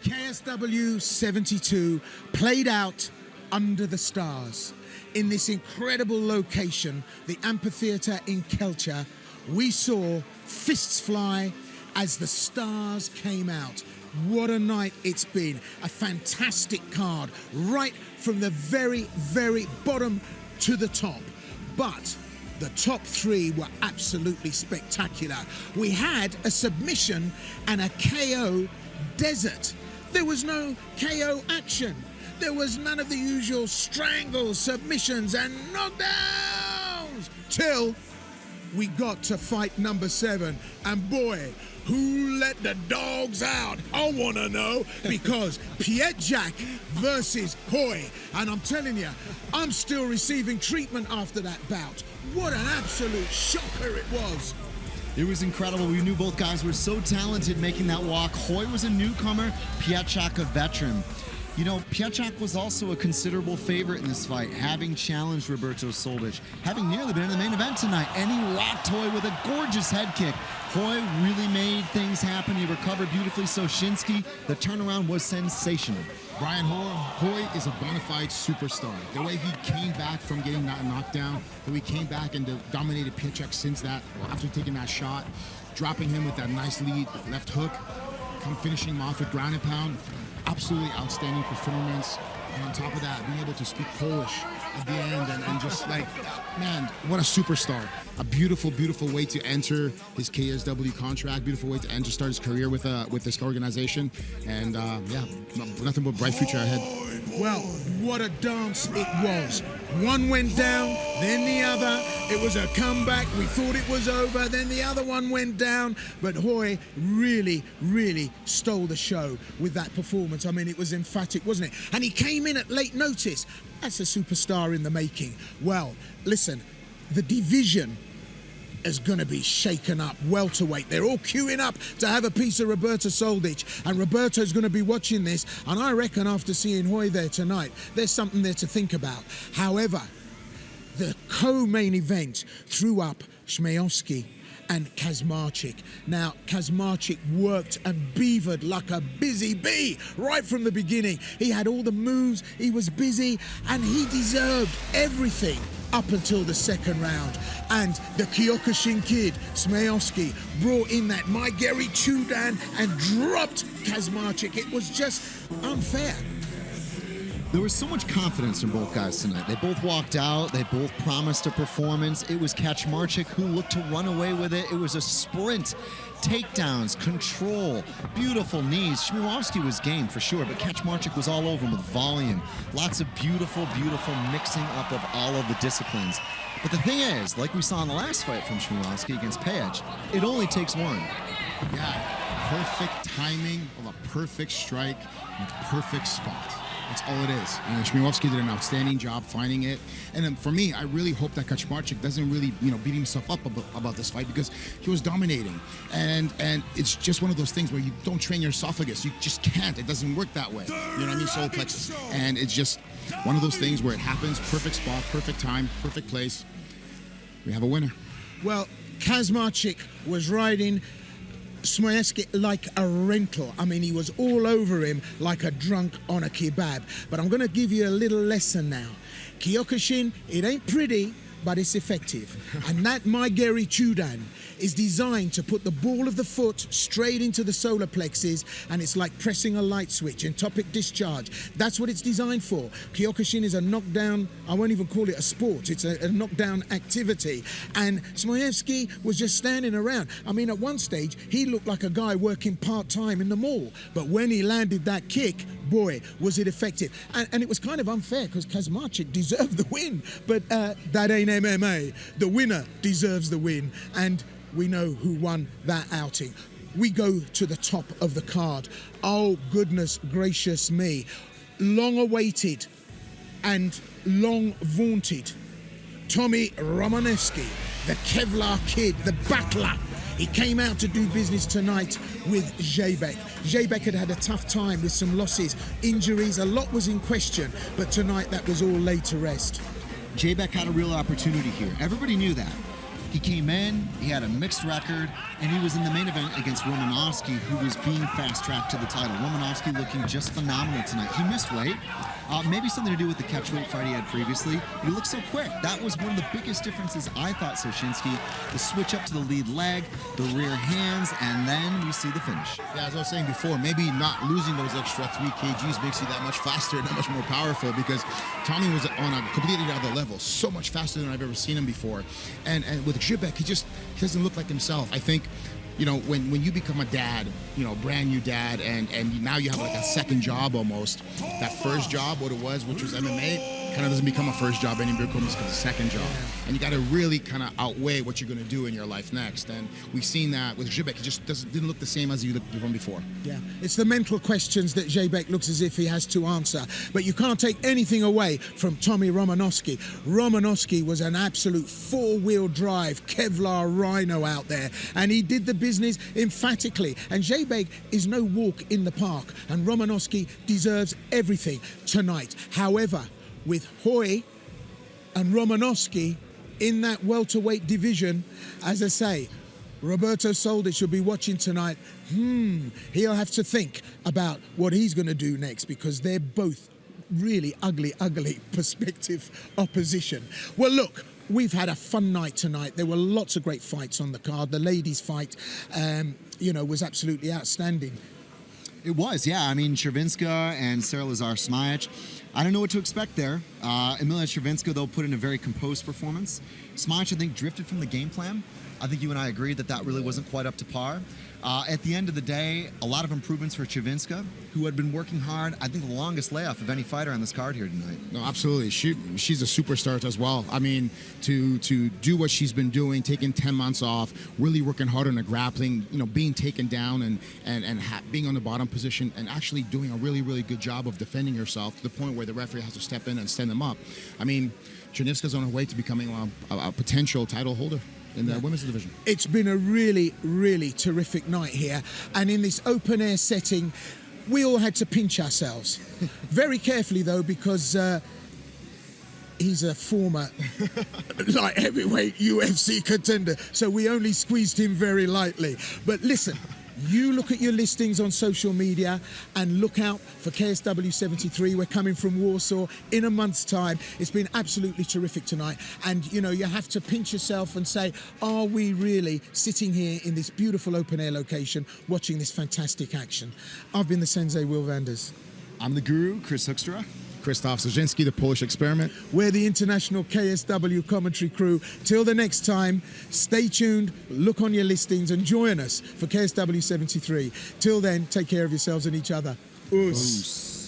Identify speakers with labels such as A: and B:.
A: KSW 72 played out under the stars. In this incredible location, the amphitheatre in Kelcha, we saw fists fly as the stars came out. What a night it's been. A fantastic card, right from the very, very bottom to the top. But the top three were absolutely spectacular. We had a submission and a KO desert. There was no KO action. There was none of the usual strangles, submissions and knockdowns till we got to fight number 7. And boy, who let the dogs out? I want to know, because Pietjak versus Hooi. And I'm telling you, I'm still receiving treatment after that bout. What an absolute shocker it was.
B: It was incredible. We knew both guys were so talented making that walk. Hooi was a newcomer, Pietjak a veteran. You know, Pietjak was also a considerable favorite in this fight, having challenged Roberto Soldic, having nearly been in the main event tonight, and he rocked Hooi with a gorgeous head kick. Hooi really made things happen. He recovered beautifully. Soszynski, the turnaround was sensational.
C: Brian HooiBooi is a bona fide superstar. The way he came back from getting that knockdown, the way he came back and dominated Pietjak since that, after taking that shot, dropping him with that nice lead left hook, finishing him off with ground and pound. Absolutely outstanding performance, and on top of that, being able to speak Polish at the end and just like, man, what a superstar. A beautiful, beautiful way to enter his KSW contract, beautiful way to start his career with this organization, and yeah, nothing but bright future ahead.
A: Well, what a dance it was. One went down, then the other. It was a comeback. We thought it was over. Then the other one went down. But Hooi really, really stole the show with that performance. I mean, it was emphatic, wasn't it? And he came in at late notice. That's a superstar in the making. Well, listen, the division is going to be shaken up. Welterweight, they're all queuing up to have a piece of Roberto Soldic, and Roberto's going to be watching this, and I reckon after seeing Hooi there tonight, there's something there to think about. However, the co-main event threw up Smielowski and Kazmarczyk. Now, Kazmarczyk worked and beavered like a busy bee right from the beginning. He had all the moves, he was busy, and he deserved everything up until the second round. And the Kyokushin kid, Smielowski, brought in that Maigeri Chudan and dropped Kazmarczyk. It was just unfair.
B: There was so much confidence in both guys tonight. They both walked out. They both promised a performance. It was Kazmarczyk who looked to run away with it. It was a sprint. Takedowns, control, beautiful knees. Smielowski was game for sure, but Kazmarczyk was all over him with volume. Lots of beautiful, beautiful mixing up of all of the disciplines. But the thing is, like we saw in the last fight from Smielowski against Page, it only takes one.
C: Yeah, perfect timing of a perfect strike in a perfect spot. That's all it is. And Smielowski did an outstanding job finding it. And then for me, I really hope that Kazmarczyk doesn't really, beat himself up about this fight, because he was dominating. And it's just one of those things where you don't train your esophagus. You just can't. It doesn't work that way. You know what I mean? Solar plexus. And it's just one of those things where it happens. Perfect spot, perfect time, perfect place. We have a winner.
A: Well, Kazmarczyk was riding Smielowski like a rental. I mean, he was all over him like a drunk on a kebab. But I'm going to give you a little lesson now. Kyokushin, it ain't pretty, but it's effective. And that Maigeri Chudan is designed to put the ball of the foot straight into the solar plexus, and it's like pressing a light switch, entopic discharge. That's what it's designed for. Kyokushin is a knockdown, I won't even call it a sport, it's a knockdown activity. And Smielowski was just standing around. I mean, at one stage, he looked like a guy working part-time in the mall. But when he landed that kick, boy, was it effective. And it was kind of unfair, because Kazmarczyk deserved the win. But that ain't MMA. The winner deserves the win. And we know who won that outing. We go to the top of the card. Oh, goodness gracious me. Long awaited and long vaunted Tomasz Romanowski, the Kevlar kid, the battler. He came out to do business tonight with Jabek. Jabek had a tough time with some losses, injuries, a lot was in question, but tonight that was all laid to rest.
B: Jabek had a real opportunity here. Everybody knew that. He came in, he had a mixed record, and he was in the main event against Romanowski, who was being fast-tracked to the title. Romanowski looking just phenomenal tonight. He missed weight. Maybe something to do with the catchweight fight he had previously. He looked so quick. That was one of the biggest differences, I thought, Soszynski. The switch up to the lead leg, the rear hands, and then we see the finish.
C: Yeah, as I was saying before, maybe not losing those extra 3 kgs makes you that much faster and that much more powerful, because Tommy was on a completely other level, so much faster than I've ever seen him before. And with Grzybek, he doesn't look like himself. I think, you know, when you become a dad, you know, brand new dad, and now you have like a second job almost. That first job, what it was, which was MMA, kind of doesn't become a first job anymore, it becomes a second job. And you got to really kind of outweigh what you're going to do in your life next. And we've seen that with Grzybek. He just didn't look the same as he looked before.
A: Yeah, it's the mental questions that Grzybek looks as if he has to answer. But you can't take anything away from Tommy Romanowski. Romanowski was an absolute four-wheel drive Kevlar rhino out there, and he did the business emphatically. And Grzybek is no walk in the park, and Romanowski deserves everything tonight. However, with Hooi and Romanowski in that welterweight division, as I say, Roberto Soldic will be watching tonight. He'll have to think about what he's going to do next, because they're both really ugly perspective opposition. Well, look, we've had a fun night tonight. There were lots of great fights on the card. The ladies' fight, was absolutely outstanding.
B: It was, yeah. I mean, Chervinska and Sarah Lazar-Smajic, I don't know what to expect there. Emilia Chervinska, though, put in a very composed performance. Smajic, I think, drifted from the game plan. I think you and I agreed that really wasn't quite up to par. At the end of the day, a lot of improvements for Chervinska, who had been working hard. I think the longest layoff of any fighter on this card here tonight.
C: No, absolutely. She's a superstar as well. I mean, to do what she's been doing, taking 10 months off, really working hard on the grappling, you know, being taken down and being on the bottom position, and actually doing a really, really good job of defending herself to the point where the referee has to step in and stand them up. I mean, Chervinska's on her way to becoming a potential title holder in the women's division.
A: It's been a really, really terrific night here, and in this open air setting, we all had to pinch ourselves. Very carefully though, because he's a former light heavyweight UFC contender, so we only squeezed him very lightly. But listen, you look at your listings on social media and look out for KSW 73. We're coming from Warsaw in a month's time. It's been absolutely terrific tonight. And, you know, you have to pinch yourself and say, are we really sitting here in this beautiful open-air location watching this fantastic action? I've been the Sensei, Will Vanders.
B: I'm the Guru, Chris Hoekstra.
C: Krzysztof Soszynski, the Polish Experiment.
A: We're the international KSW commentary crew. Till the next time, stay tuned, look on your listings and join us for KSW 73. Till then, take care of yourselves and each other. Us.